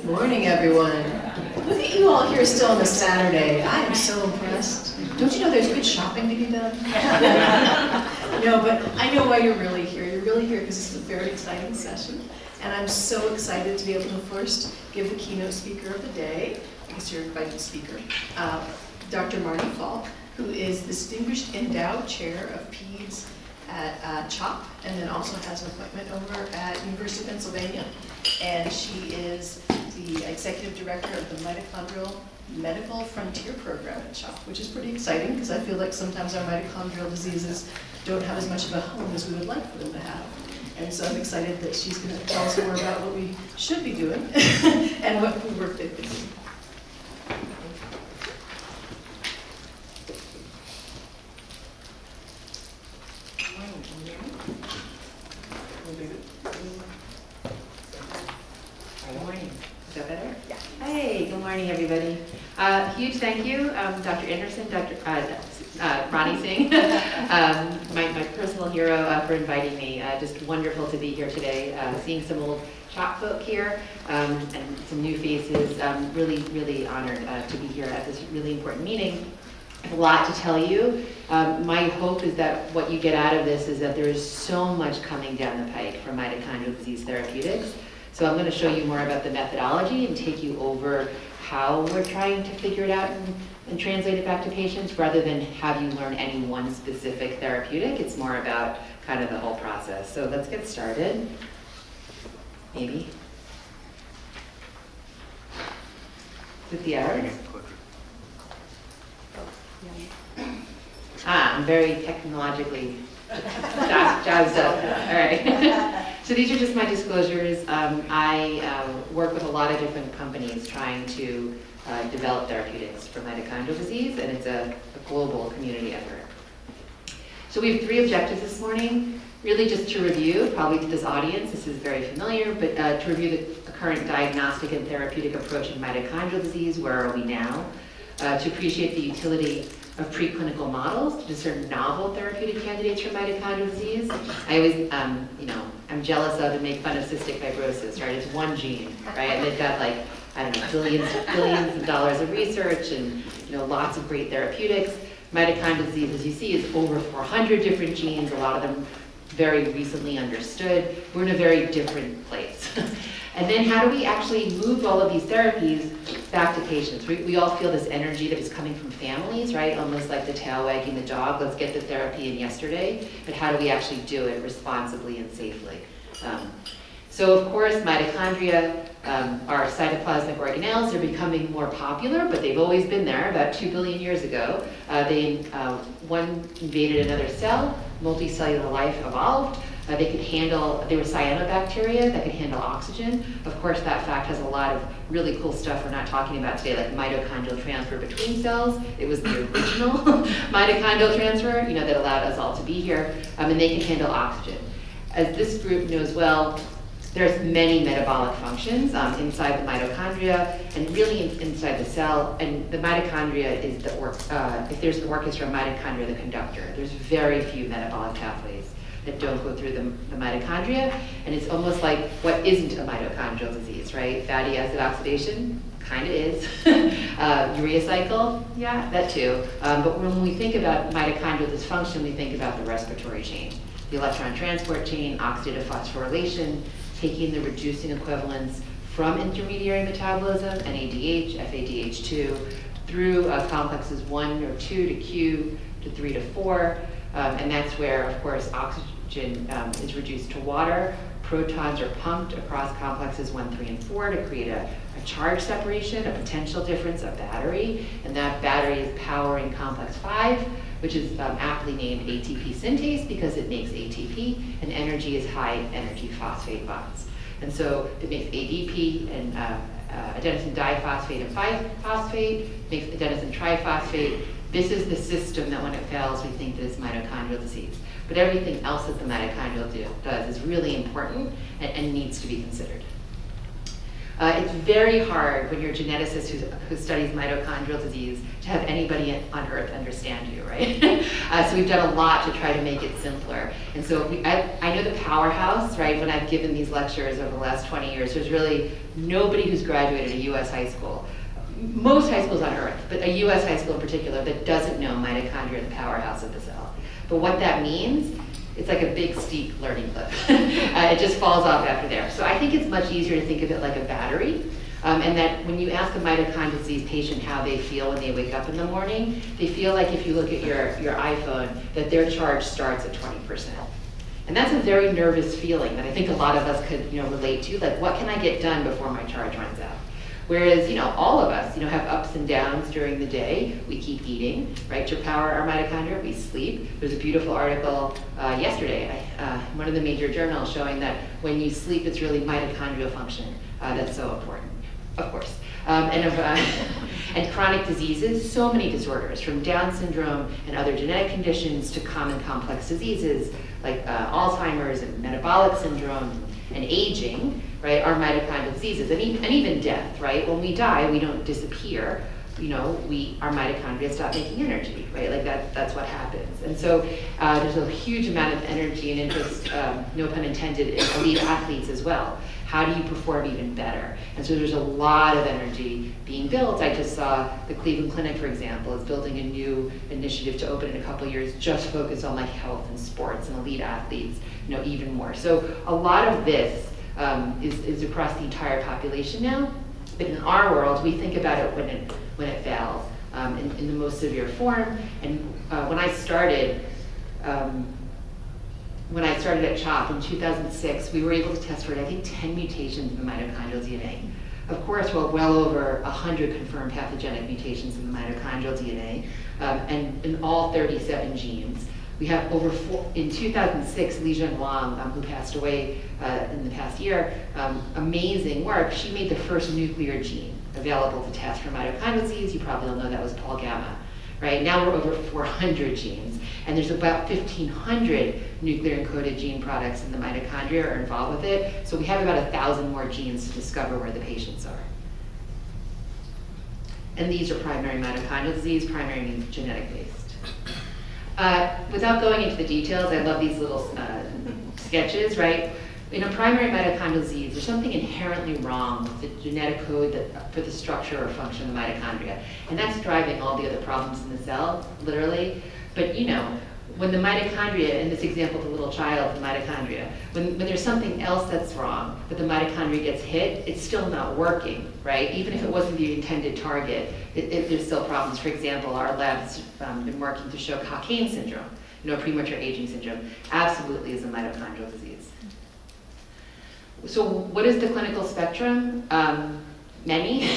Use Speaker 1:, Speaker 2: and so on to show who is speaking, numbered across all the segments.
Speaker 1: Good morning, everyone. Look at you all here still on a Saturday. I am so impressed. Don't you know there's good shopping to be done? No, but I know why you're really here. You're really here because it's a very exciting session. And I'm so excited to be able to first give the keynote speaker of the day, because you're invited speaker, Dr. Marni Falk, who is Distinguished Endowed Chair of PEDS at CHOP, and then also has an appointment over at University of Pennsylvania. And she is the Executive Director of the Mitochondrial Medical Frontier Program at CHOP, which is pretty exciting because I feel like sometimes our mitochondrial diseases don't have as much of a home as we would like for them to have. And so I'm excited that she's going to tell us more about what we should be doing and what work they've been doing.
Speaker 2: Good morning. Is that better? Yeah. Hey, good morning, everybody. Huge thank you, Dr. Anderson, Dr. Ronnie Singh, my personal hero, for inviting me. Just wonderful to be here today. Seeing some old CHOP folk here and some new faces. Really honored to be here at this really important meeting. I have a lot to tell you. My hope is that what you get out of this is that there is so much coming down the pike for mitochondrial disease therapeutics. So I'm going to show you more about the methodology and take you over how we're trying to figure it out and translate it back to patients rather than have you learn any one specific therapeutic. It's more about kind of the whole process. So let's get started. Maybe. Is it the hours? I'm very technologically jazzed up. All right. So these are just my disclosures. I work with a lot of different companies trying to develop therapeutics for mitochondrial disease, and it's a global community effort. So we have 3 objectives this morning. Really just to review, probably to this audience, this is very familiar, but to review the current diagnostic and therapeutic approach in mitochondrial disease, where are we now? To appreciate the utility of preclinical models to discern novel therapeutic candidates for mitochondrial disease. I always, I'm jealous of and make fun of cystic fibrosis, right? It's one gene, right? And they've got like, I don't know, billions of dollars of research and lots of great therapeutics. Mitochondrial disease, as you see, is over 400 different genes, a lot of them very recently understood. We're in a very different place. And then how do we actually move all of these therapies back to patients? We all feel this energy that is coming from families, right? Almost like the tail wagging the dog, let's get the therapy in yesterday, but how do we actually do it responsibly and safely? So of course, mitochondria are cytoplasmic organelles. They're becoming more popular, but they've always been there. About 2 billion years ago, one invaded another cell, multicellular life evolved. They were cyanobacteria that could handle oxygen. Of course, that fact has a lot of really cool stuff we're not talking about today, like mitochondrial transfer between cells. It was the original mitochondrial transfer, that allowed us all to be here, and they can handle oxygen. As this group knows well, there's many metabolic functions inside the mitochondria and really inside the cell. And the mitochondria is if there's an orchestra, mitochondria the conductor. There's very few metabolic pathways that don't go through the mitochondria. And it's almost like what isn't a mitochondrial disease, right? Fatty acid oxidation, kind of is. Urea cycle, yeah, that too. But when we think about mitochondrial dysfunction, we think about the respiratory chain, the electron transport chain, oxidative phosphorylation, taking the reducing equivalents from intermediary metabolism, NADH, FADH2, through complexes 1 or 2 to Q to 3 to 4. And that's where, of course, oxygen is reduced to water. Protons are pumped across complexes 1, 3, and 4 to create a charge separation, a potential difference, a battery. And that battery is powering complex 5, which is aptly named ATP synthase because it makes ATP, and energy is high energy phosphate bonds. And so it makes ADP and adenosine diphosphate and biphosphate, makes adenosine triphosphate. This is the system that when it fails, we think that it's mitochondrial disease. But everything else that the mitochondrial does is really important and needs to be considered. It's very hard when you're a geneticist who studies mitochondrial disease to have anybody on Earth understand you, right? So we've done a lot to try to make it simpler. And so I know the powerhouse, right, when I've given these lectures over the last 20 years, there's really nobody who's graduated a US high school, most high schools on Earth, but a US high school in particular, that doesn't know mitochondria, the powerhouse of the cell. But what that means, it's like a big steep learning cliff. It just falls off after there. So I think it's much easier to think of it like a battery, and that when you ask a mitochondrial disease patient how they feel when they wake up in the morning, they feel like if you look at your iPhone, that their charge starts at 20%. And that's a very nervous feeling that I think a lot of us could relate to, like what can I get done before my charge runs out? Whereas, all of us, have ups and downs during the day. We keep eating, right, to power our mitochondria. We sleep. There's a beautiful article yesterday in one of the major journals showing that when you sleep, it's really mitochondrial function that's so important, of course. And chronic diseases, so many disorders, from Down syndrome and other genetic conditions to common complex diseases like Alzheimer's and metabolic syndrome and aging, right, are mitochondrial diseases, and even death, right? When we die, we don't disappear. Our mitochondria stop making energy, right? Like that's what happens. And so there's a huge amount of energy and interest, no pun intended, in elite athletes as well. How do you perform even better? And so there's a lot of energy being built. I just saw the Cleveland Clinic, for example, is building a new initiative to open in a couple of years, just focused on like health and sports and elite athletes, even more. So a lot of this is across the entire population now. But in our world, we think about it when it fails in the most severe form. And when I started at CHOP in 2006, we were able to test for, I think, 10 mutations in the mitochondrial DNA. Of course, we're well over 100 confirmed pathogenic mutations in the mitochondrial DNA, and in all 37 genes. We have in 2006, Li Zhen Wang, who passed away in the past year, amazing work. She made the first nuclear gene available to test for mitochondrial disease. You probably all know that was Paul Gamma. Right? Now we're over 400 genes, and there's about 1,500 nuclear encoded gene products in the mitochondria are involved with it. So we have about 1,000 more genes to discover where the patients are. And these are primary mitochondrial disease. Primary means genetic based. Without going into the details, I love these little sketches, right? In a primary mitochondrial disease, there's something inherently wrong with the genetic code for the structure or function of the mitochondria. And that's driving all the other problems in the cell, literally. But when the mitochondria, in this example, the little child, the mitochondria, when there's something else that's wrong, but the mitochondria gets hit, it's still not working, right? Even if it wasn't the intended target, there's still problems. For example, our lab's been working to show Cockayne syndrome, premature aging syndrome, absolutely is a mitochondrial disease. So what is the clinical spectrum? Many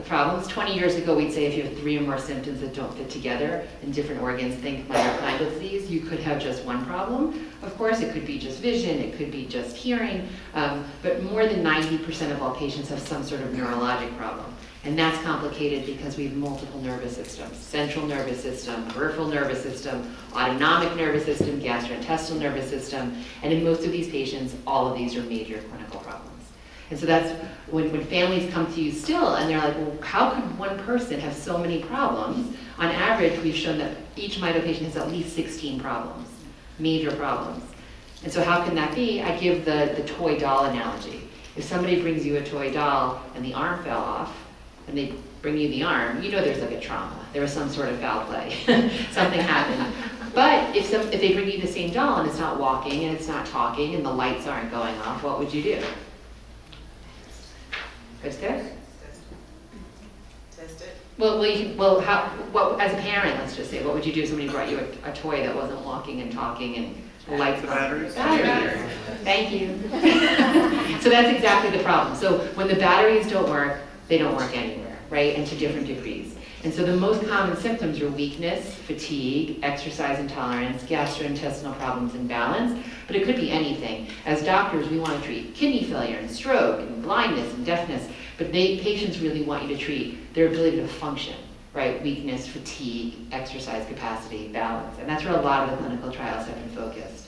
Speaker 2: problems. 20 years ago, we'd say if you have 3 or more symptoms that don't fit together in different organs, think mitochondrial disease. You could have just one problem. Of course, it could be just vision, it could be just hearing, but more than 90% of all patients have some sort of neurologic problem. And that's complicated because we have multiple nervous systems: central nervous system, peripheral nervous system, autonomic nervous system, gastrointestinal nervous system, and in most of these patients, all of these are major clinical problems. And so that's when families come to you still and they're like, well, how could one person have so many problems? On average, we've shown that each mito patient has at least 16 problems, major problems. And so how can that be? I give the toy doll analogy. If somebody brings you a toy doll and the arm fell off, and they bring you the arm, there's like a trauma. There was some sort of foul play. Something happened. But if they bring you the same doll and it's not walking and it's not talking and the lights aren't going off, what would you do? Test it?
Speaker 3: Test it.
Speaker 2: As a parent, let's just say, what would you do if somebody brought you a toy that wasn't walking and talking and the lights went off? Batteries. Thank you. So that's exactly the problem. So when the batteries don't work, they don't work anywhere, right? And to different degrees. And so the most common symptoms are weakness, fatigue, exercise intolerance, gastrointestinal problems, and balance, but it could be anything. As doctors, we want to treat kidney failure and stroke and blindness and deafness, but patients really want you to treat their ability to function, right? Weakness, fatigue, exercise capacity, balance, and that's where a lot of the clinical trials have been focused.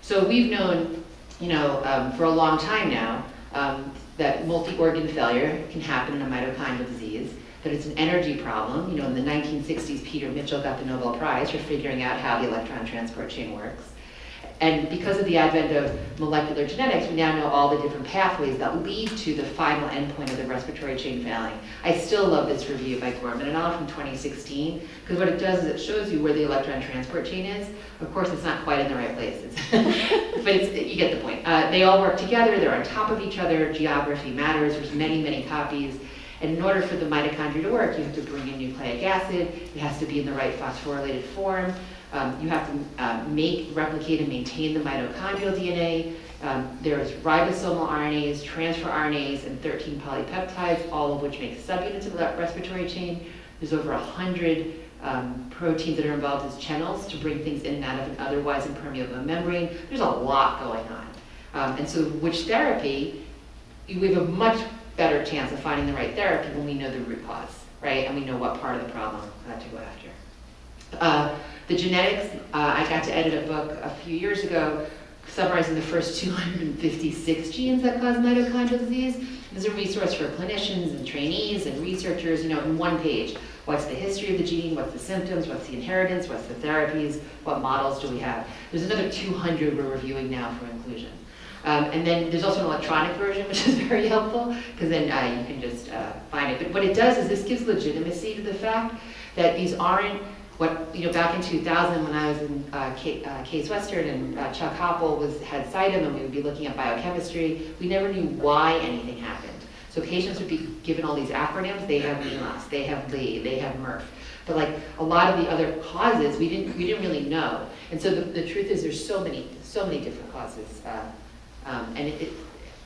Speaker 2: So we've known, for a long time now, that multi-organ failure can happen in a mitochondrial disease, that it's an energy problem. You know, in the 1960s, Peter Mitchell got the Nobel Prize for figuring out how the electron transport chain works. And because of the advent of molecular genetics, we now know all the different pathways that lead to the final endpoint of the respiratory chain failing. I still love this review by Gorman et al. From 2016, because what it does is it shows you where the electron transport chain is. Of course, it's not quite in the right place, but you get the point. They all work together, they're on top of each other, geography matters, there's many, many copies. And in order for the mitochondria to work, you have to bring in nucleic acid, it has to be in the right phosphorylated form. You have to replicate and maintain the mitochondrial DNA. There's ribosomal RNAs, transfer RNAs, and 13 polypeptides, all of which make subunits of the respiratory chain. There's over 100 proteins that are involved as channels to bring things in and out of an otherwise impermeable membrane. There's a lot going on. And so which therapy, we have a much better chance of finding the right therapy when we know the root cause, right? And we know what part of the problem to go after. The genetics, I got to edit a book a few years ago summarizing the first 256 genes that cause mitochondrial disease. There's a resource for clinicians and trainees and researchers, you know, in one page. What's the history of the gene, what's the symptoms, what's the inheritance, what's the therapies, what models do we have? There's another 200 we're reviewing now for inclusion. And then there's also an electronic version, which is very helpful, because then you can just find it. But what it does is this gives legitimacy to the fact that these aren't what, you know, back in 2000 when I was in Case Western and Chuck Hoppel had cited and we would be looking at biochemistry, we never knew why anything happened. So patients would be given all these acronyms, they have MEMAS, they have Lee, they have Murph. But like a lot of the other causes, we didn't really know. And so the truth is there's so many different causes. And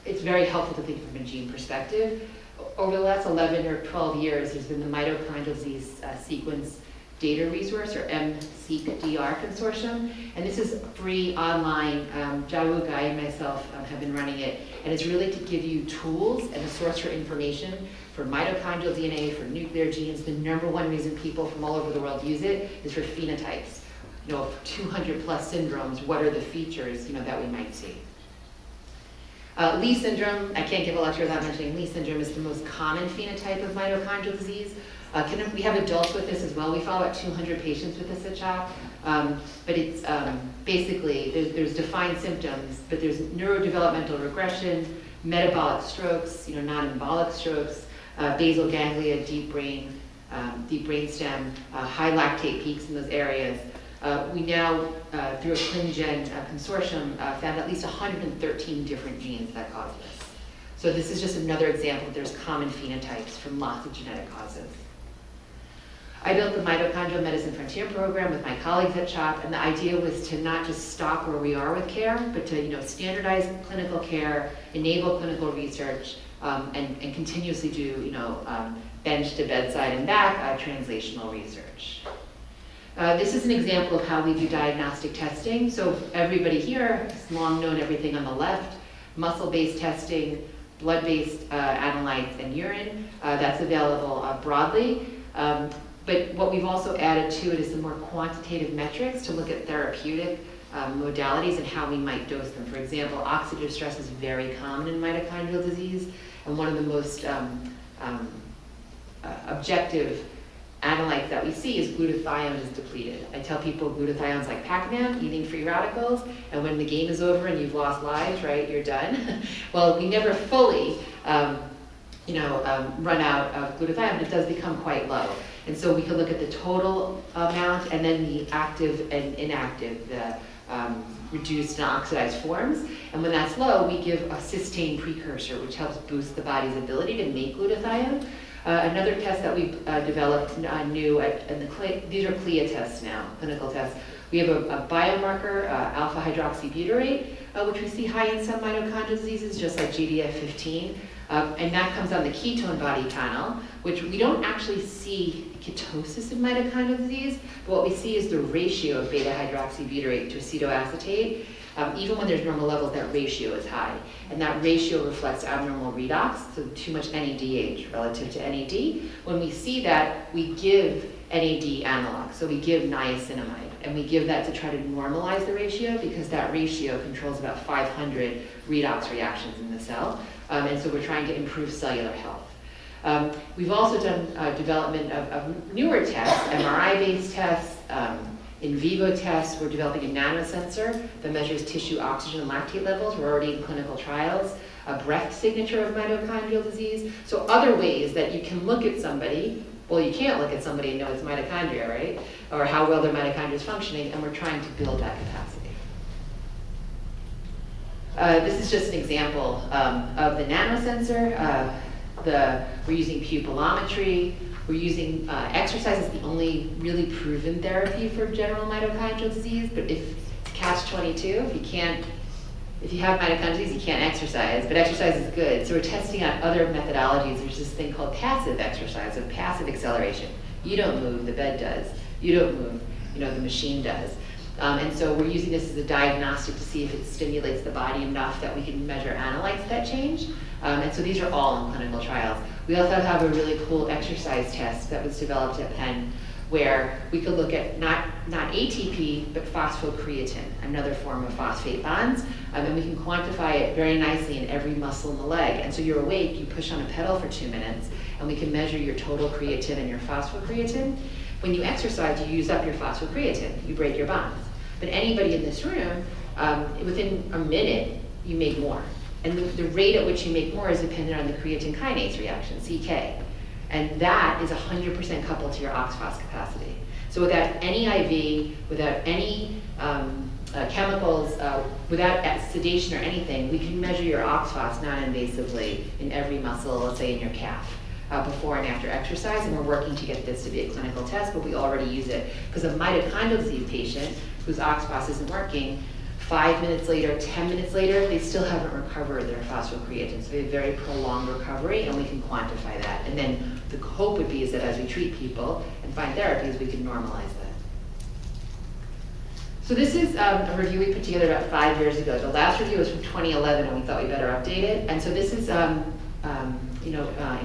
Speaker 2: it's very helpful to think from a gene perspective. Over the last 11 or 12 years, there's been the Mitochondrial Disease Sequence Data Resource, or MSeq-DR Consortium, and this is free online. Jawu Guy and myself have been running it, and it's really to give you tools and a source for information for mitochondrial DNA, for nuclear genes. The number one reason people from all over the world use it is for phenotypes. You know, 200 plus syndromes, what are the features, you know, that we might see? Lee syndrome, I can't give a lecture without mentioning Lee syndrome is the most common phenotype of mitochondrial disease. We have adults with this as well. We follow about 200 patients with this at CHOP. But it's basically, there's defined symptoms, but there's neurodevelopmental regression, metabolic strokes, you know, non-embolic strokes, basal ganglia, deep brain stem, high lactate peaks in those areas. We now, through a ClinGen consortium, found at least 113 different genes that cause this. So this is just another example. There's common phenotypes from lots of genetic causes. I built the Mitochondrial Medicine Frontier program with my colleagues at CHOP, and the idea was to not just stop where we are with care, but to, you know, standardize clinical care, enable clinical research, and continuously do, you know, bench to bedside and back translational research. This is an example of how we do diagnostic testing. So everybody here has long known everything on the left, muscle-based testing, blood-based analytes, and urine. That's available broadly. But what we've also added to it is some more quantitative metrics to look at therapeutic modalities and how we might dose them. For example, oxidative stress is very common in mitochondrial disease, and one of the most objective analytes that we see is glutathione is depleted. I tell people glutathione is like Pac-Man, eating free radicals, and when the game is over and you've lost lives, right, you're done. Well, we never fully run out of glutathione, but it does become quite low. And so we can look at the total amount and then the active and inactive, the reduced and oxidized forms. And when that's low, we give a cysteine precursor, which helps boost the body's ability to make glutathione. Another test that we've developed new, these are CLIA tests now, clinical tests. We have a biomarker, alpha hydroxybutyrate, which we see high in some mitochondrial diseases, just like GDF15. And that comes on the ketone body panel, which we don't actually see ketosis in mitochondrial disease, but what we see is the ratio of beta hydroxybutyrate to acetoacetate. Even when there's normal levels, that ratio is high. And that ratio reflects abnormal redox, so too much NADH relative to NAD. When we see that, we give NAD analog, so we give niacinamide. And we give that to try to normalize the ratio because that ratio controls about 500 redox reactions in the cell. And so we're trying to improve cellular health. We've also done development of newer tests, MRI-based tests, in vivo tests. We're developing a nanosensor that measures tissue oxygen and lactate levels. We're already in clinical trials. A breath signature of mitochondrial disease. So other ways that you can look at somebody. Well, you can't look at somebody and know it's mitochondria, right? Or how well their mitochondria is functioning, and we're trying to build that capacity. This is just an example of the nanosensor. We're using pupillometry. We're using exercise as the only really proven therapy for general mitochondrial disease. But if it's catch-22, if you have mitochondrial disease, you can't exercise. But exercise is good. So we're testing out other methodologies. There's this thing called passive exercise, or passive acceleration. You don't move, the bed does. You don't move, the machine does. And so we're using this as a diagnostic to see if it stimulates the body enough that we can measure analytes that change. And so these are all in clinical trials. We also have a really cool exercise test that was developed at Penn where we could look at not ATP, but phosphocreatine, another form of phosphate bonds. And we can quantify it very nicely in every muscle in the leg. And so you're awake, you push on a pedal for 2 minutes, and we can measure your total creatine and your phosphocreatine. When you exercise, you use up your phosphocreatine, you break your bonds. But anybody in this room, within a minute, you make more. And the rate at which you make more is dependent on the creatine kinase reaction, CK. And that is 100% coupled to your oxphos capacity. So without any IV, without any chemicals, without sedation or anything, we can measure your oxphos non-invasively in every muscle, let's say in your calf, before and after exercise. And we're working to get this to be a clinical test, but we already use it. Because a mitochondrial disease patient whose oxphos isn't working, 5 minutes later, 10 minutes later, they still haven't recovered their phosphocreatine. So they have very prolonged recovery, and we can quantify that. And then the hope would be is that as we treat people and find therapies, we can normalize that. So this is a review we put together about 5 years ago. The last review was from 2011, and we thought we better update it. And so this is in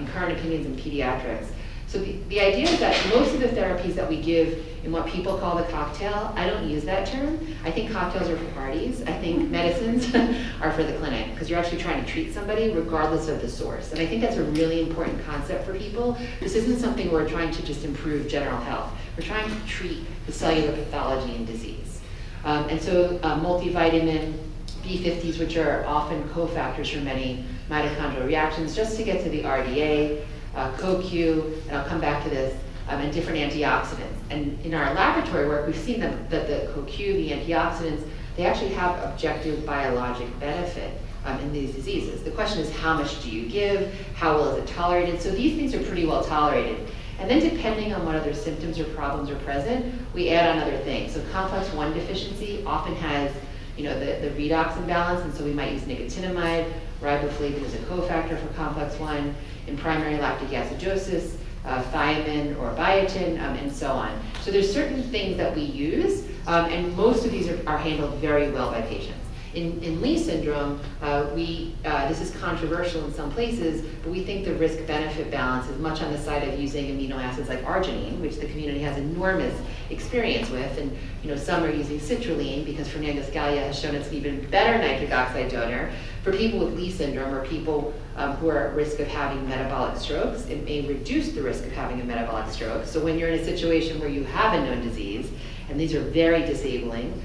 Speaker 2: current opinions in pediatrics. So the idea is that most of the therapies that we give in what people call the cocktail, I don't use that term. I think cocktails are for parties. I think medicines are for the clinic, because you're actually trying to treat somebody regardless of the source. And I think that's a really important concept for people. This isn't something where we're trying to just improve general health. We're trying to treat the cellular pathology and disease. And so multivitamin, B50s, which are often cofactors for many mitochondrial reactions, just to get to the RDA, CoQ, and I'll come back to this, and different antioxidants. And in our laboratory work, we've seen that the CoQ, the antioxidants, they actually have objective biologic benefit in these diseases. The question is, how much do you give? How well is it tolerated? So these things are pretty well tolerated. And then depending on what other symptoms or problems are present, we add on other things. So complex 1 deficiency often has the redox imbalance, and so we might use nicotinamide. Riboflavin is a cofactor for complex 1. In primary lactic acidosis, thiamine or biotin, and so on. So there's certain things that we use, and most of these are handled very well by patients. In Lee syndrome, this is controversial in some places, but we think the risk-benefit balance is much on the side of using amino acids like arginine, which the community has enormous experience with, and some are using citrulline because Fernando Scalia has shown it's an even better nitric oxide donor. For people with Lee syndrome or people who are at risk of having metabolic strokes, it may reduce the risk of having a metabolic stroke. So when you're in a situation where you have a known disease, and these are very disabling,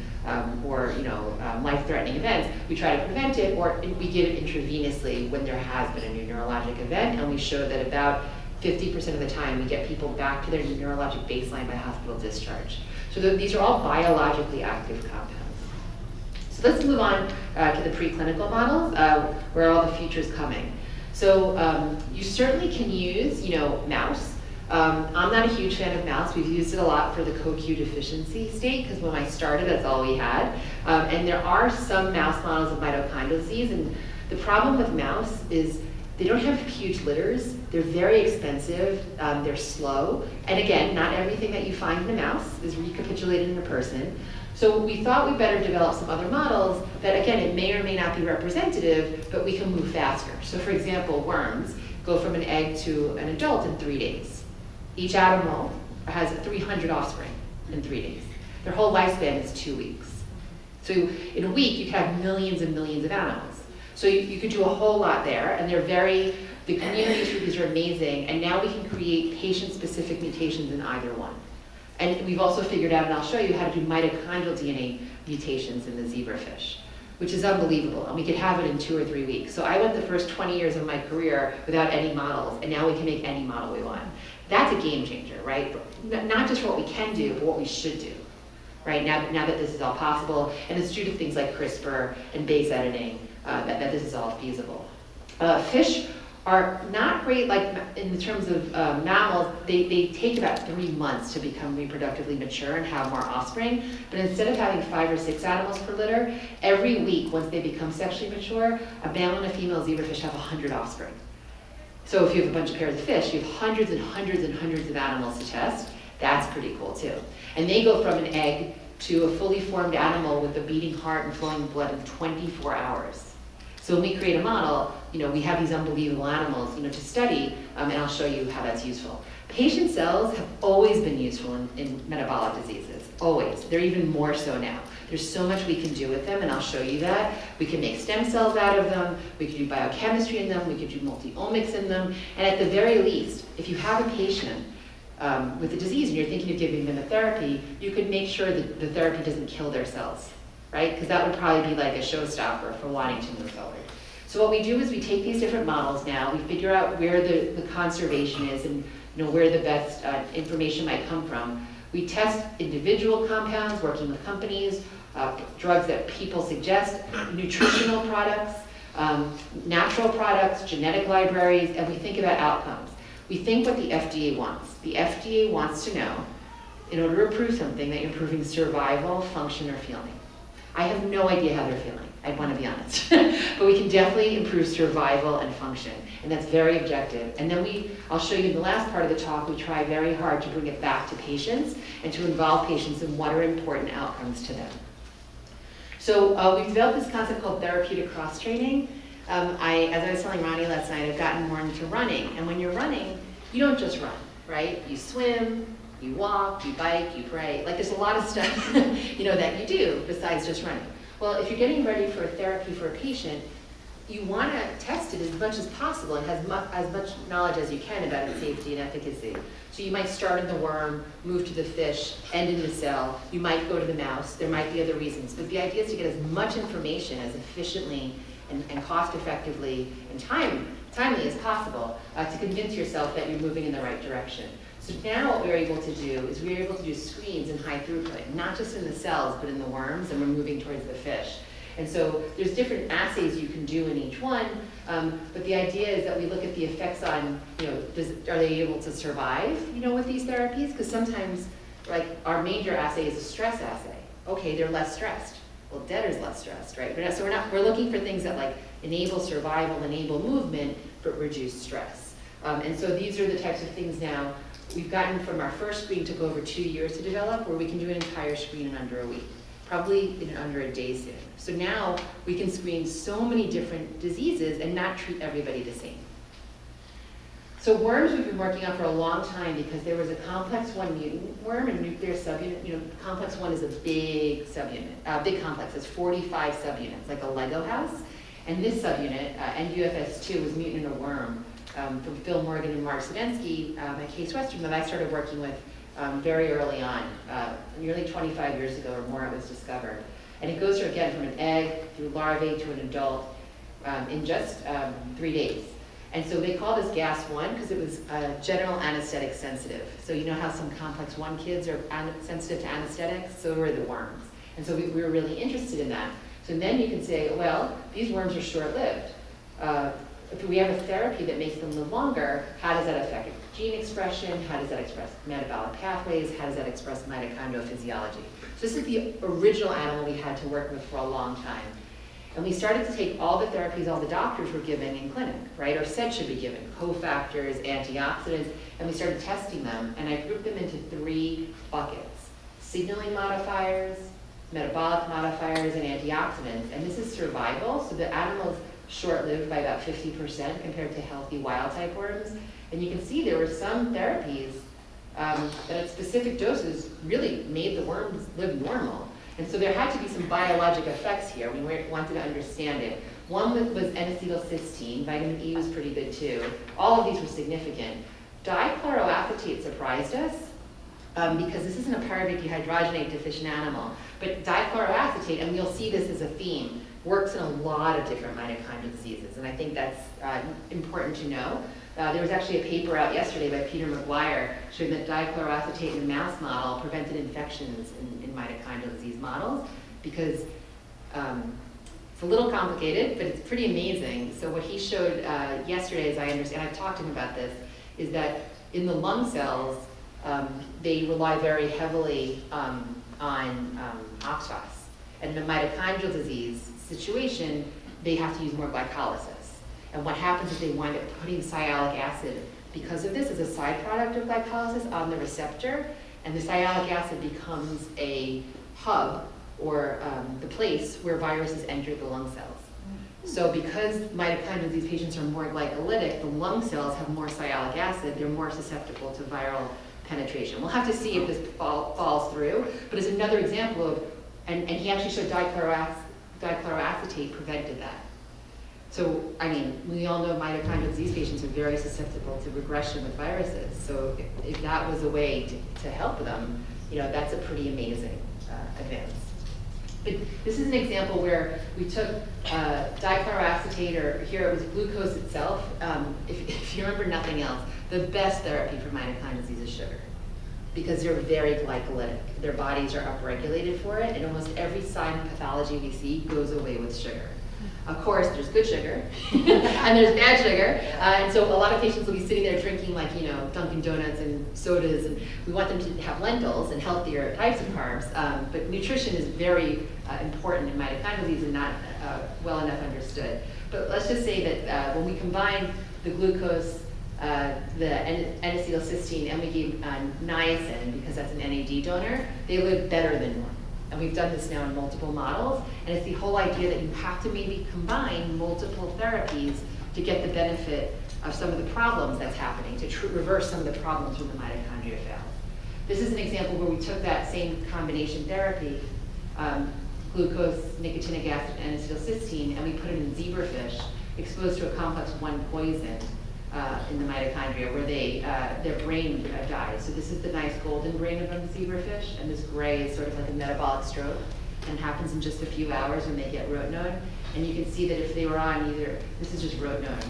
Speaker 2: or life-threatening events, we try to prevent it, or we give it intravenously when there has been a new neurologic event, and we show that about 50% of the time we get people back to their neurologic baseline by hospital discharge. So these are all biologically active compounds. So let's move on to the preclinical models, where all the future's coming. So you certainly can use, mouse. I'm not a huge fan of mouse. We've used it a lot for the CoQ deficiency state, because when I started, that's all we had. And there are some mouse models of mitochondrial disease, and the problem with mouse is they don't have huge litters. They're very expensive. They're slow. And again, not everything that you find in a mouse is recapitulated in a person. So we thought we'd better develop some other models that, again, it may or may not be representative, but we can move faster. So for example, worms go from an egg to an adult in 3 days. Each animal has 300 offspring in 3 days. Their whole lifespan is 2 weeks. So in a week, you can have millions and millions of animals. So you could do a whole lot there, and the communities for these are amazing, and now we can create patient-specific mutations in either one. And we've also figured out, and I'll show you how to do mitochondrial DNA mutations in the zebrafish, which is unbelievable, and we could have it in 2 or 3 weeks. So I went the first 20 years of my career without any models, and now we can make any model we want. That's a game changer, right? Not just for what we can do, but what we should do, right? Now that this is all possible, and it's due to things like CRISPR and base editing, that this is all feasible. Fish are not great, like in terms of mammals, they take about 3 months to become reproductively mature and have more offspring. But instead of having 5 or 6 animals per litter, every week, once they become sexually mature, a male and a female zebrafish have 100 offspring. So if you have a bunch of pairs of fish, you have hundreds and hundreds and hundreds of animals to test. That's pretty cool too. And they go from an egg to a fully formed animal with a beating heart and flowing blood in 24 hours. So when we create a model, we have these unbelievable animals, to study, and I'll show you how that's useful. Patient cells have always been useful in metabolic diseases, always. They're even more so now. There's so much we can do with them, and I'll show you that. We can make stem cells out of them, we can do biochemistry in them, we can do multi-omics in them, and at the very least, if you have a patient with a disease and you're thinking of giving them a therapy, you could make sure that the therapy doesn't kill their cells, right? Because that would probably be like a showstopper for wanting to move forward. So what we do is we take these different models now, we figure out where the conservation is and where the best information might come from. We test individual compounds, working with companies, drugs that people suggest, nutritional products, natural products, genetic libraries, and we think about outcomes. We think what the FDA wants. The FDA wants to know, in order to approve something, that you're improving survival, function, or feeling. I have no idea how they're feeling, I want to be honest. But we can definitely improve survival and function, and that's very objective. And then I'll show you in the last part of the talk, we try very hard to bring it back to patients and to involve patients in what are important outcomes to them. So we've developed this concept called therapeutic cross-training. As I was telling Ronnie last night, I've gotten more into running. And when you're running, you don't just run, right? You swim, you walk, you bike, you pray. Like there's a lot of stuff that you do besides just running. Well, if you're getting ready for a therapy for a patient, you want to test it as much as possible and have as much knowledge as you can about its safety and efficacy. So you might start in the worm, move to the fish, end in the cell. You might go to the mouse. There might be other reasons. But the idea is to get as much information as efficiently and cost effectively and timely as possible to convince yourself that you're moving in the right direction. So now what we're able to do is we're able to do screens in high throughput, not just in the cells, but in the worms, and we're moving towards the fish. And so there's different assays you can do in each one, but the idea is that we look at the effects on, are they able to survive, with these therapies? Because sometimes, like, our major assay is a stress assay. Okay, they're less stressed. Well, dead is less stressed, right? So we're looking for things that like enable survival, enable movement, but reduce stress. And so these are the types of things now we've gotten from our first screen, took over 2 years to develop, where we can do an entire screen in under a week, probably in under a day soon. So now we can screen so many different diseases and not treat everybody the same. So worms we've been working on for a long time because there was a complex 1 mutant worm and nuclear subunit. Complex 1 is a big subunit, big complex. It's 45 subunits, like a Lego house. And this subunit, NUFS2, was mutant in a worm from Phil Morgan and Mark Sadensky at Case Western that I started working with very early on, nearly 25 years ago or more it was discovered. And it goes through, again, from an egg through larvae to an adult in just 3 days. And so they call this gas 1 because it was general anesthetic sensitive. So you know how some complex 1 kids are sensitive to anesthetics? So were the worms. And so we were really interested in that. So then you can say, well, these worms are short-lived. If we have a therapy that makes them live longer, how does that affect gene expression? How does that express metabolic pathways? How does that express mitochondrial physiology? So this is the original animal we had to work with for a long time. And we started to take all the therapies all the doctors were giving in clinic, right, or said should be given, cofactors, antioxidants, and we started testing them, and I grouped them into 3 buckets: signaling modifiers, metabolic modifiers, and antioxidants. And this is survival, so the animal's short-lived by about 50% compared to healthy wild-type worms. And you can see there were some therapies that at specific doses really made the worms live normal. And so there had to be some biologic effects here. We wanted to understand it. One was N-acetylcysteine. Vitamin E was pretty good too. All of these were significant. Dichloroacetate surprised us because this isn't a pyruvate dehydrogenase deficient animal, but dichloroacetate, and you'll see this as a theme, works in a lot of different mitochondrial diseases, and I think that's important to know. There was actually a paper out yesterday by Peter McGuire showing that dichloroacetate in a mouse model prevented infections in mitochondrial disease models because it's a little complicated, but it's pretty amazing. So what he showed yesterday, as I understand, I've talked to him about this, is that in the lung cells, they rely very heavily on oxphos. And in a mitochondrial disease situation, they have to use more glycolysis. And what happens is they wind up putting sialic acid, because of this, as a side product of glycolysis on the receptor, and the sialic acid becomes a hub, or the place where viruses enter the lung cells. So because mitochondrial disease patients are more glycolytic, the lung cells have more sialic acid, they're more susceptible to viral penetration. We'll have to see if this falls through, but it's another example of, and he actually showed dichloroacetate prevented that. So, I mean, we all know mitochondrial disease patients are very susceptible to regression with viruses. So if that was a way to help them, that's a pretty amazing advance. But this is an example where we took dichloroacetate, or here it was glucose itself. If you remember nothing else, the best therapy for mitochondrial disease is sugar, because they're very glycolytic. Their bodies are upregulated for it, and almost every sign of pathology we see goes away with sugar. Of course, there's good sugar, and there's bad sugar, and so a lot of patients will be sitting there drinking Dunkin' Donuts and sodas, and we want them to have lentils and healthier types of carbs, but nutrition is very important in mitochondrial disease and not well enough understood. But let's just say that when we combine the glucose, the N-acetylcysteine, and we gave niacin, because that's an NAD donor, they live better than normal. And we've done this now in multiple models, and it's the whole idea that you have to maybe combine multiple therapies to get the benefit of some of the problems that's happening, to reverse some of the problems when the mitochondria fail. This is an example where we took that same combination therapy, glucose, nicotinic acid, and N-acetylcysteine, and we put it in zebrafish exposed to a complex 1 poison in the mitochondria, where their brain dies. So this is the nice golden brain of a zebrafish, and this gray is sort of like a metabolic stroke, and happens in just a few hours when they get rotenone. And you can see that if they were on this is just rotenone,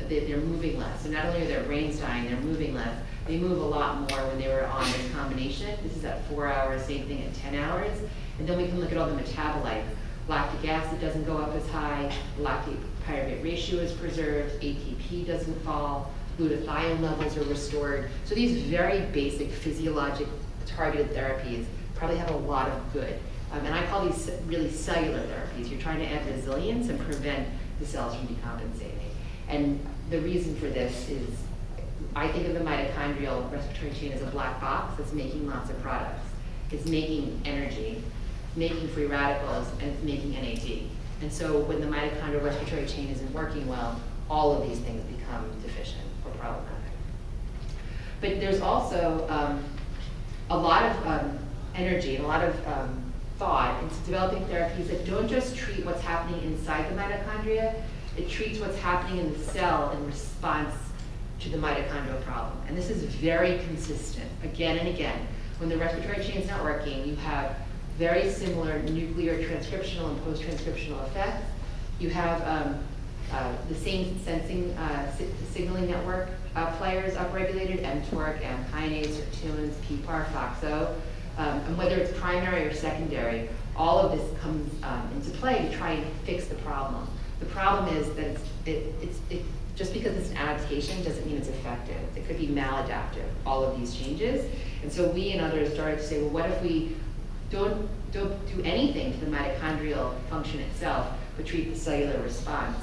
Speaker 2: they're moving less. So not only are their brains dying, they're moving less. They move a lot more when they were on this combination. This is at 4 hours, same thing at 10 hours. And then we can look at all the metabolites. Lactic acid doesn't go up as high, lactate pyruvate ratio is preserved, ATP doesn't fall, glutathione levels are restored. So these very basic physiologic targeted therapies probably have a lot of good. And I call these really cellular therapies. You're trying to add resilience and prevent the cells from decompensating. And the reason for this is, I think of the mitochondrial respiratory chain as a black box that's making lots of products. It's making energy, making free radicals, and it's making NAD. And so when the mitochondrial respiratory chain isn't working well, all of these things become deficient or problematic. But there's also a lot of energy and a lot of thought into developing therapies that don't just treat what's happening inside the mitochondria, it treats what's happening in the cell in response to the mitochondrial problem. And this is very consistent, again and again. When the respiratory chain is not working, you have very similar nuclear transcriptional and post-transcriptional effects. You have the same sensing signaling network players upregulated, mTORC, AMP kinase, sirtuins, PPAR, FOXO, and whether it's primary or secondary, all of this comes into play to try and fix the problem. The problem is that just because it's an adaptation doesn't mean it's effective. It could be maladaptive, all of these changes. And so we and others started to say, well, what if we don't do anything to the mitochondrial function itself, but treat the cellular response.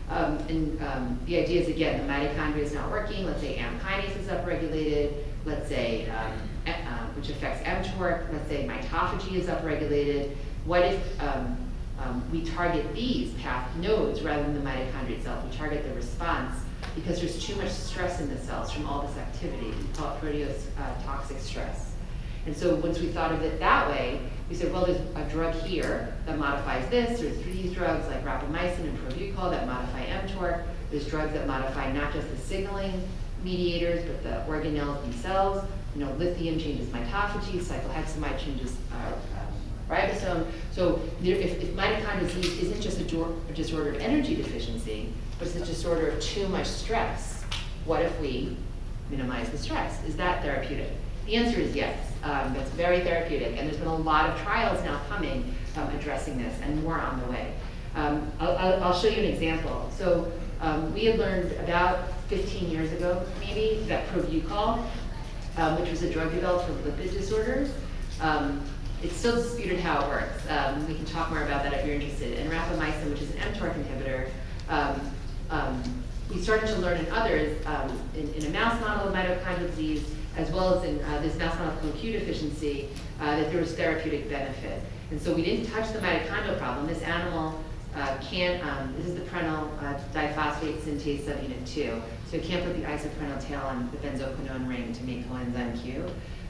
Speaker 2: The idea is, again, the mitochondria is not working. Let's say AMP kinase is upregulated. Let's say, which affects mTORC. Let's say mitophagy is upregulated. What if we target these path nodes rather than the mitochondria itself? We target the response because there's too much stress in the cells from all this activity. We call it proteotoxic stress. And so once we thought of it that way, We said, well, there's a drug here that modifies this. There's these drugs like rapamycin and Probucol that modify mTOR. There's drugs that modify not just the signaling mediators, but the organelles themselves. You know, lithium changes mitophagy, cyclohexamide changes ribosome. So if mitochondrial disease isn't just a disorder of energy deficiency, but it's a disorder of too much stress, what if we minimize the stress? Is that therapeutic? The answer is yes. That's very therapeutic, and there's been a lot of trials now coming addressing this, and more on the way. I'll show you an example. So we had learned about 15 years ago, maybe, that Probucol, which was a drug developed for lipid disorders, it's still disputed how it works. We can talk more about that if you're interested. And rapamycin, which is an mTOR inhibitor, we started to learn in others, in a mouse model of mitochondrial disease, as well as in this mouse model of CoQ deficiency, that there was therapeutic benefit. And so we didn't touch the mitochondrial problem. This animal this is the prenyl diphosphate synthase subunit 2. So it can't put the isoprenyl tail on the benzoquinone ring to make coenzyme Q.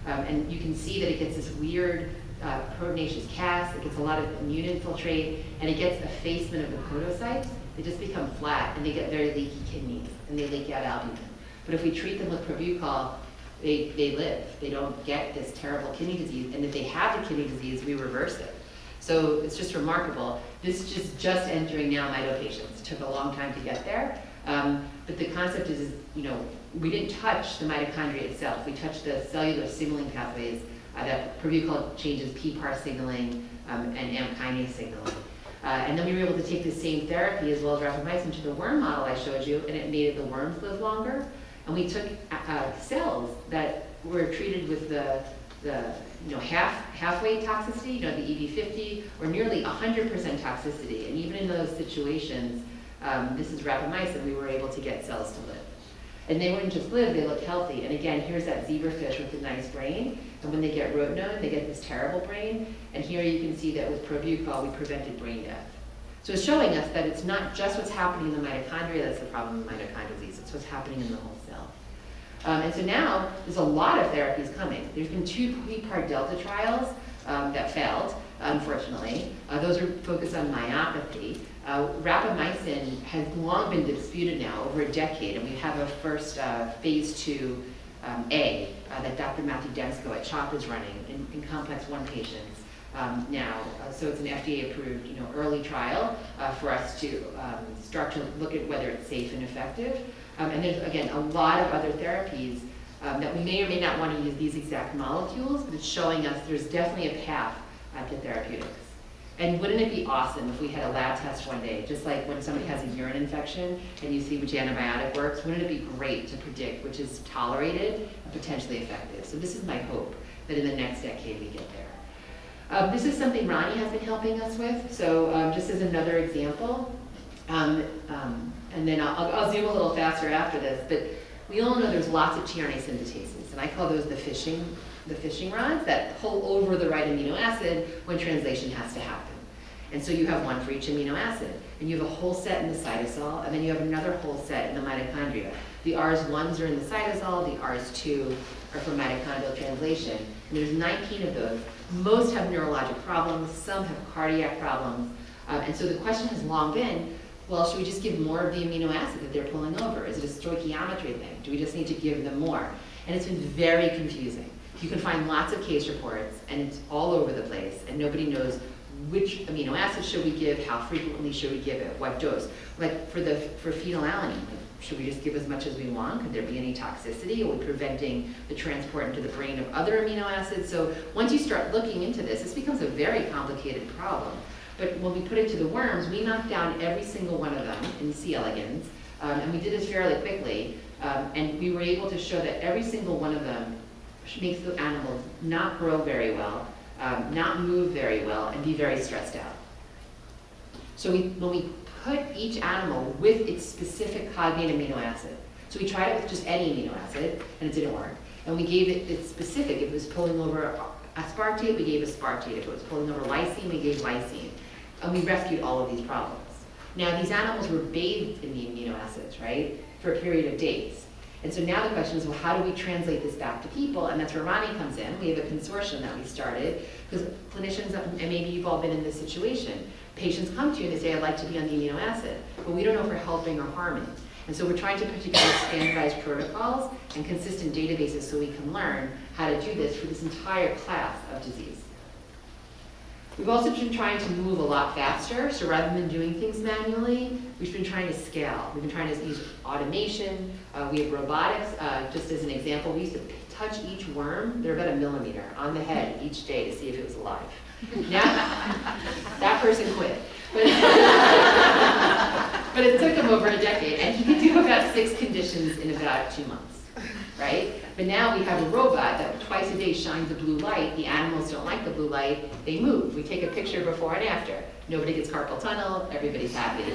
Speaker 2: And you can see that it gets this weird proteinase cast, it gets a lot of immune infiltrate, and it gets effacement of the podocytes. They just become flat, and they get very leaky kidneys, and they leak out albumin. But if we treat them with Probucol, they live. They don't get this terrible kidney disease, and if they have the kidney disease, we reverse it. So it's just remarkable. This is just entering now mito patients. It took a long time to get there, but the concept is, you know, we didn't touch the mitochondria itself. We touched the cellular signaling pathways that Probucol changes PPAR signaling and AMP kinase signaling. And then we were able to take the same therapy as well as rapamycin to the worm model I showed you, and it made the worms live longer. And we took cells that were treated with the halfway toxicity, you know, the EV50, or nearly 100% toxicity. And even in those situations, this is rapamycin, we were able to get cells to live. And they wouldn't just live, they looked healthy. And again, here's that zebrafish with the nice brain. And when they get rotenone, they get this terrible brain. And here you can see that with Probucol, we prevented brain death. So it's showing us that it's not just what's happening in the mitochondria that's the problem with mitochondrial disease, it's what's happening in the whole cell. And so now, there's a lot of therapies coming. There's been 2 PPAR delta trials that failed, unfortunately. Those are focused on myopathy. Rapamycin has long been disputed now, over a decade, and we have a first phase 2A that Dr. Matthew Densko at CHOP is running in complex 1 patients now. So it's an FDA-approved, you know, early trial for us to start to look at whether it's safe and effective. And there's, again, a lot of other therapies that we may or may not want to use these exact molecules, but it's showing us there's definitely a path to therapeutics. And wouldn't it be awesome if we had a lab test one day, just like when somebody has a urine infection and you see which antibiotic works, wouldn't it be great to predict which is tolerated and potentially effective? So this is my hope, that in the next decade we get there. This is something Ronnie has been helping us with. So just as another example, and then I'll zoom a little faster after this, but we all know there's lots of tRNA synthetases, and I call those the fishing rods that pull over the right amino acid when translation has to happen. And so you have one for each amino acid, and you have a whole set in the cytosol, and then you have another whole set in the mitochondria. The Rs1s are in the cytosol, the Rs2 are for mitochondrial translation, and there's 19 of those. Most have neurologic problems, some have cardiac problems, and so the question has long been, well, should we just give more of the amino acid that they're pulling over? Is it a stoichiometry thing? Do we just need to give them more? And it's been very confusing. You can find lots of case reports, and it's all over the place, and nobody knows which amino acid should we give, how frequently should we give it, what dose. Like for phenylalanine, should we just give as much as we want? Could there be any toxicity? Are we preventing the transport into the brain of other amino acids? So once you start looking into this becomes a very complicated problem. But when we put it to the worms, we knocked down every single one of them in C. elegans, and we did this fairly quickly, and we were able to show that every single one of them makes the animals not grow very well, not move very well, and be very stressed out. So when we put each animal with its specific cognate amino acid, so we tried it with just any amino acid, and it didn't work, and we gave it its specific. If it was pulling over aspartate, we gave aspartate. If it was pulling over lysine, we gave lysine. And we rescued all of these problems. Now, these animals were bathed in the amino acids, right, for a period of days. And so now the question is, well, how do we translate this back to people? And that's where Marni comes in. We have a consortium that we started, because clinicians, and maybe you've all been in this situation, patients come to you and they say, I'd like to be on the amino acid, but we don't know if we're helping or harming. And so we're trying to put together standardized protocols and consistent databases so we can learn how to do this for this entire class of disease. We've also been trying to move a lot faster, so rather than doing things manually, we've been trying to scale. We've been trying to use automation, we have robotics. Just as an example, we used to touch each worm, they're about 1 millimeter, on the head each day to see if it was alive. Now, that person quit. But it took him over a decade, and he could do about 6 conditions in about 2 months, right? But now we have a robot that twice a day shines a blue light. The animals don't like the blue light, they move. We take a picture before and after. Nobody gets carpal tunnel, everybody's happy.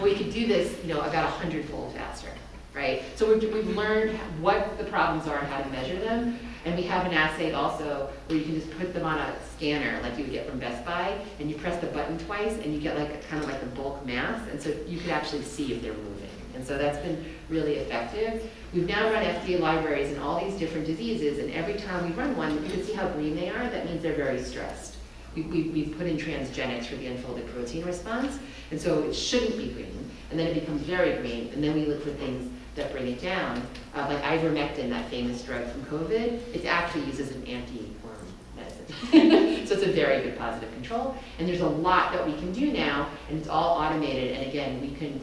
Speaker 2: We could do this, about 100-fold faster, right? So we've learned what the problems are and how to measure them. And we have an assay also where you can just put them on a scanner like you would get from Best Buy, and you press the button twice and you get kind of like a bulk mass, and so you can actually see if they're moving. And so that's been really effective. We've now run FDA libraries in all these different diseases, and every time we run one, you can see how green they are. That means they're very stressed. We've put in transgenics for the unfolded protein response, and so it shouldn't be green, and then it becomes very green, and then we look for things that bring it down, like ivermectin, that famous drug from COVID. It's actually used as an anti-worm medicine. So it's a very good positive control, and there's a lot that we can do now, and it's all automated, and again, we can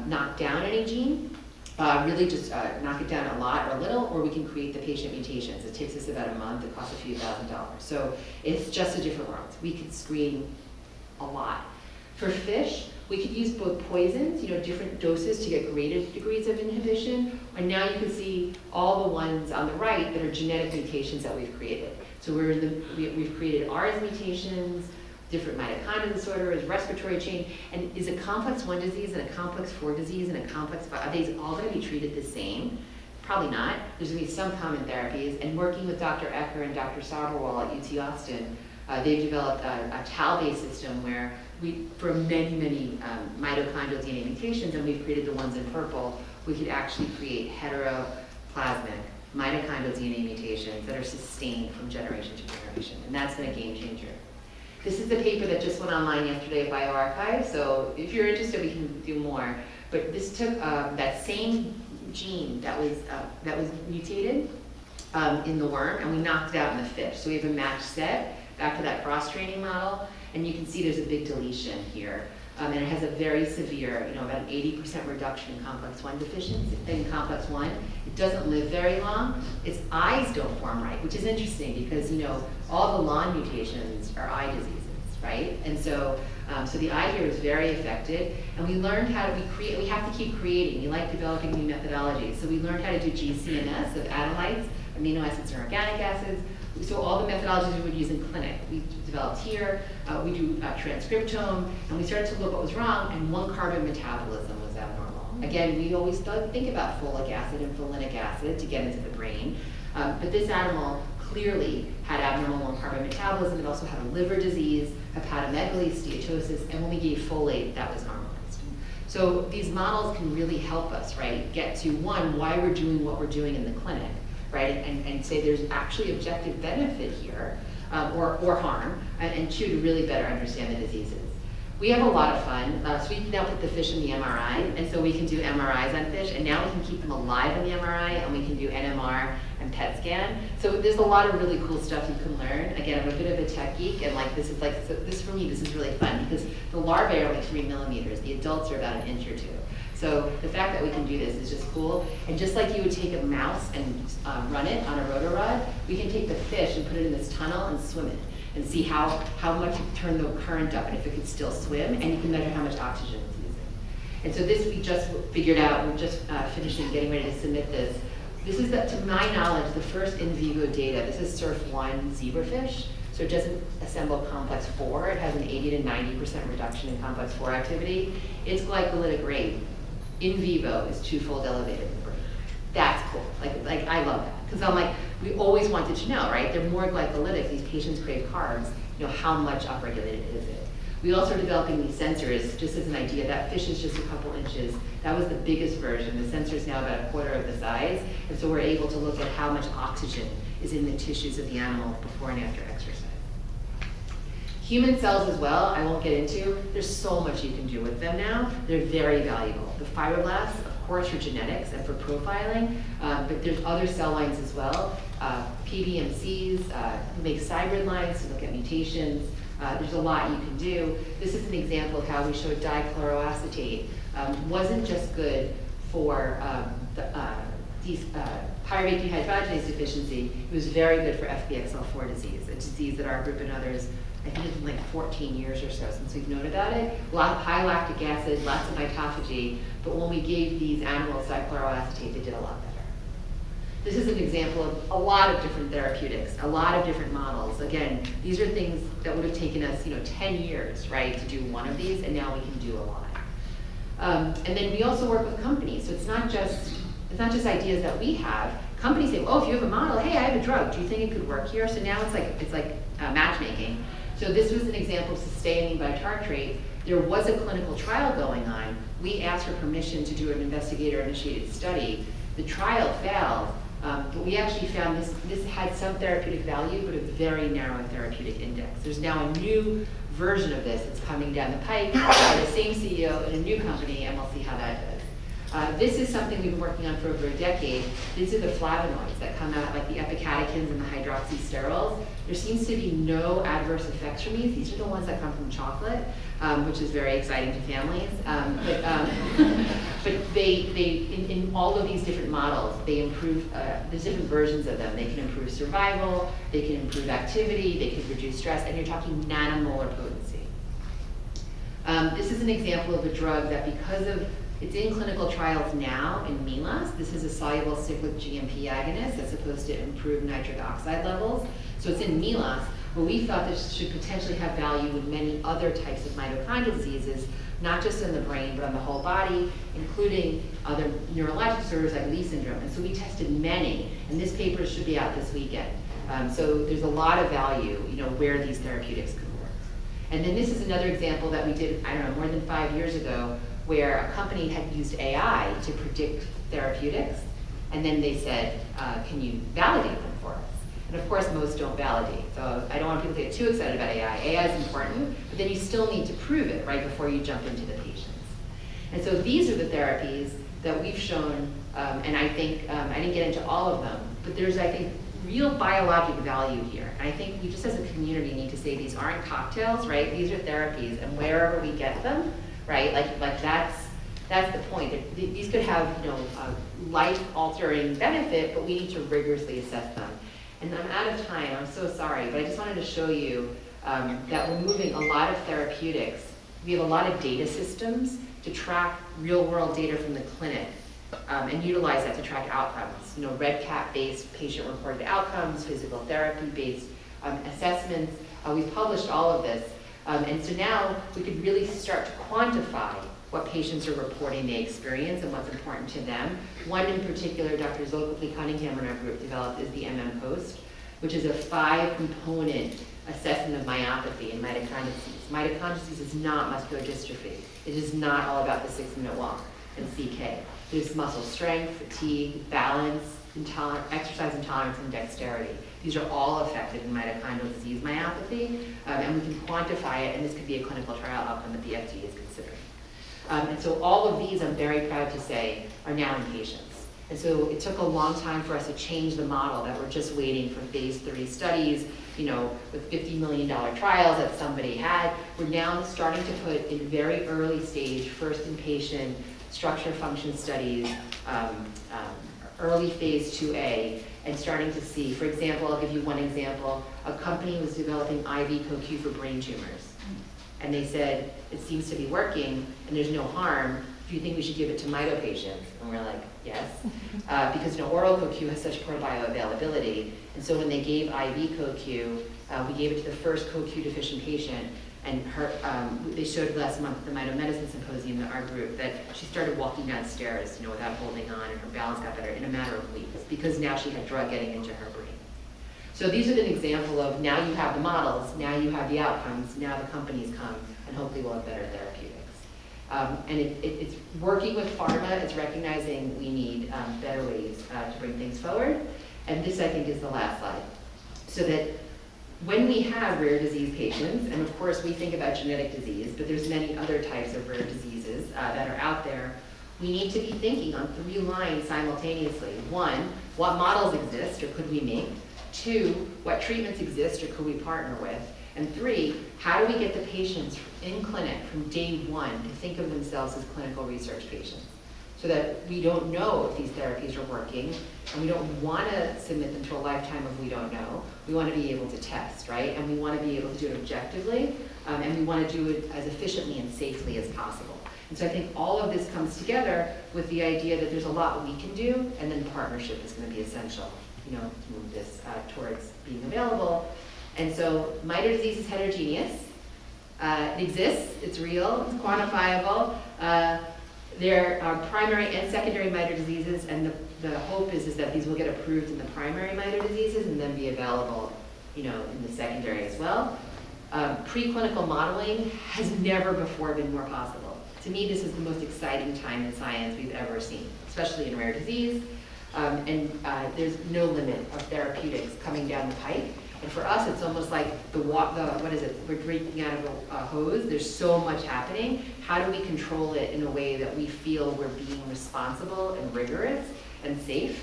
Speaker 2: knock down any gene, really just knock it down a lot or a little, or we can create the patient mutations. It takes us about a month, it costs a few $1,000s. So it's just a different world. We could screen a lot. For fish, we could use both poisons, different doses to get greater degrees of inhibition, and now you can see all the ones on the right that are genetic mutations that we've created. So we've created RS mutations, different mitochondrial disorders, respiratory chain, and is a complex 1 disease and a complex 4 disease and a complex 5, are these all going to be treated the same? Probably not. There's going to be some common therapies, and working with Dr. Ecker and Dr. Sauberwall at UT Austin, they've developed a TAL-based system where for many mitochondrial DNA mutations, and we've created the ones in purple, we could actually create heteroplasmic mitochondrial DNA mutations that are sustained from generation to generation, and that's been a game changer. This is the paper that just went online yesterday at bioRxiv, so if you're interested, we can do more. But this took that same gene that was mutated in the worm, and we knocked it out in the fish. So we have a matched set, back to that cross-training model, and you can see there's a big deletion here. And it has a very severe, about an 80% reduction in complex 1 deficiency, in complex 1. It doesn't live very long. Its eyes don't form right, which is interesting because, all the lawn mutations are eye diseases, right? And so, so the eye here is very affected, and we learned how to we have to keep creating. We like developing new methodologies. So we learned how to do GCNS of analytes, amino acids and organic acids. So all the methodologies we would use in clinic, we developed here. We do transcriptome, and we started to look what was wrong, and 1-carbon metabolism was abnormal. Again, we always think about folic acid and folinic acid to get into the brain, but this animal clearly had abnormal 1-carbon metabolism. It also had a liver disease, hepatomegaly, steatosis, and when we gave folate, that was normalized. So these models can really help us, right, get to, 1, why we're doing what we're doing in the clinic, right, and say there's actually objective benefit here, or harm, and 2, to really better understand the diseases. We have a lot of fun, so we can now put the fish in the MRI, and so we can do MRIs on fish, and now we can keep them alive in the MRI, and we can do NMR and PET scan. So there's a lot of really cool stuff you can learn. Again, I'm a bit of a tech geek, and this for me, this is really fun, because the larvae are only 3 millimeters, the adults are about 1 inch or 2. So the fact that we can do this is just cool. And just like you would take a mouse and run it on a rotorod, we can take the fish and put it in this tunnel and swim it, and see how much you turn the current up and if it can still swim, and you can measure how much oxygen it's using. And so this we just figured out, we're just finishing getting ready to submit this. This is, to my knowledge, the first in vivo data. This is SURF1 zebrafish, so it doesn't assemble complex 4. It has an 80 to 90% reduction in complex 4 activity. Its glycolytic rate in vivo is 2-fold elevated in the brain. That's cool. Like I love that, because I'm like, we always wanted to know, right? They're more glycolytic. These patients crave carbs. How much upregulated is it? We also are developing these sensors, just as an idea. That fish is just a couple inches. That was the biggest version. The sensor is now about a quarter of the size. And so we're able to look at how much oxygen is in the tissues of the animal before and after exercise. Human cells as well, I won't get into. There's so much you can do with them now. They're very valuable. The fibroblasts, of course, for genetics and for profiling, but there's other cell lines as well. PBMCs, make hybrid lines to look at mutations. There's a lot you can do. This is an example of how we showed dichloroacetate wasn't just good for pyruvate dehydrogenase deficiency. It was very good for FBXL4 disease, a disease that our group and others, I think it's been like 14 years or so since we've known about it. High lactic acid, lots of mitophagy, but when we gave these animals dichloroacetate, they did a lot better. This is an example of a lot of different therapeutics, a lot of different models. Again, these are things that would have taken us 10 years, right, to do one of these, and now we can do a lot. And then we also work with companies, so it's not just ideas that we have. Companies say, oh, if you have a model, hey, I have a drug, do you think it could work here? So now it's like matchmaking. So this was an example of sustaining by tartrate. There was a clinical trial going on. We asked for permission to do an investigator-initiated study. The trial failed, but we actually found this had some therapeutic value, but a very narrow therapeutic index. There's now a new version of this that's coming down the pipe by the same CEO in a new company, and we'll see how that does. This is something we've been working on for over a decade. These are the flavonoids that come out, like the epicatechins and the hydroxysterols. There seems to be no adverse effects from these. These are the ones that come from chocolate, which is very exciting to families. But in all of these different models, they improve, there's different versions of them. They can improve survival, they can improve activity, they can reduce stress, and you're talking nanomolar potency. This is an example of a drug that it's in clinical trials now in MILAS. This is a soluble cyclic GMP agonist that's supposed to improve nitric oxide levels. So it's in MILAS, but we thought this should potentially have value with many other types of mitochondrial diseases, not just in the brain, but on the whole body, including other neurologic disorders like Lee syndrome. And so we tested many, and this paper should be out this weekend. So there's a lot of value, where these therapeutics could work. And then this is another example that we did, more than 5 years ago, where a company had used AI to predict therapeutics, and then they said, can you validate them for us? And of course, most don't validate. So I don't want people to get too excited about AI. AI is important, but then you still need to prove it right before you jump into the patients. And so these are the therapies that we've shown, and I think, I didn't get into all of them, but there's, I think, real biologic value here. And I think we just as a community need to say these aren't cocktails, right? These are therapies, and wherever we get them, right? Like that's the point. These could have, a life-altering benefit, but we need to rigorously assess them. And I'm out of time, I'm so sorry, but I just wanted to show you that we're moving a lot of therapeutics. We have a lot of data systems to track real-world data from the clinic and utilize that to track outcomes. REDCap-based patient-reported outcomes, physical therapy-based assessments. We've published all of this. And so now we could really start to quantify what patients are reporting they experience and what's important to them. One in particular, Dr. Zolkowski Cunningham in our group developed is the MM-Post, which is a 5-component assessment of myopathy and mitochondrial disease. Mitochondrial disease is not muscular dystrophy. It is not all about the 6-minute walk and CK. There's muscle strength, fatigue, balance, exercise intolerance, and dexterity. These are all affected in mitochondrial disease myopathy, and we can quantify it, and this could be a clinical trial outcome that the FDA is considering. And so all of these, I'm very proud to say, are now in patients. And so it took a long time for us to change the model that we're just waiting for phase 3 studies, with $50 million trials that somebody had. We're now starting to put in very early stage, first in patient, structure function studies, early phase 2A, and starting to see, for example, I'll give you one example, a company was developing IV CoQ for brain tumors. And they said, it seems to be working, and there's no harm. Do you think we should give it to mito patients? And we're like, yes. Because oral CoQ has such poor bioavailability. And so when they gave IV CoQ, we gave it to the first CoQ deficient patient, and they showed last month at the Mitomedicine Symposium that our group that she started walking downstairs, without holding on, and her balance got better in a matter of weeks because now she had drug getting into her brain. So these are an example of now you have the models, now you have the outcomes, now the companies come, and hopefully we'll have better therapeutics. And it's working with pharma, it's recognizing we need better ways to bring things forward. And this, I think, is the last slide. So that when we have rare disease patients, and of course we think about genetic disease, but there's many other types of rare diseases that are out there, we need to be thinking on 3 lines simultaneously. 1, what models exist or could we make? 2, what treatments exist or could we partner with? And 3, how do we get the patients in clinic from day 1 to think of themselves as clinical research patients? So that we don't know if these therapies are working, and we don't want to submit them to a lifetime of we don't know. We want to be able to test, right? And we want to be able to do it objectively, and we want to do it as efficiently and safely as possible. And so I think all of this comes together with the idea that there's a lot we can do, and then partnership is going to be essential, to move this towards being available. And so miter disease is heterogeneous. It exists, it's real, it's quantifiable. There are primary and secondary miter diseases, and the hope is that these will get approved in the primary miter diseases and then be available, in the secondary as well. Preclinical modeling has never before been more possible. To me, this is the most exciting time in science we've ever seen, especially in rare disease. And there's no limit of therapeutics coming down the pike. And for us, it's almost like we're drinking out of a hose. There's so much happening. How do we control it in a way that we feel we're being responsible and rigorous and safe,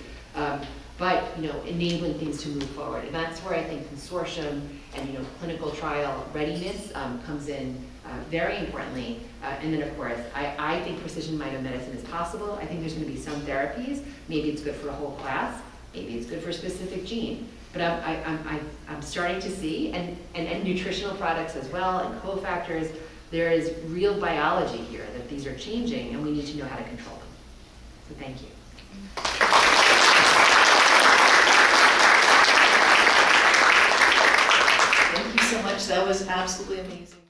Speaker 2: but enabling things to move forward? And that's where I think consortium and clinical trial readiness comes in very importantly. And then of course, I think precision medicine is possible. I think there's going to be some therapies. Maybe it's good for a whole class. Maybe it's good for a specific gene. But I'm starting to see, and nutritional products as well, and cofactors, there is real biology here that these are changing, and we need to know how to control them. So thank you.
Speaker 1: Thank you so much. That was absolutely amazing.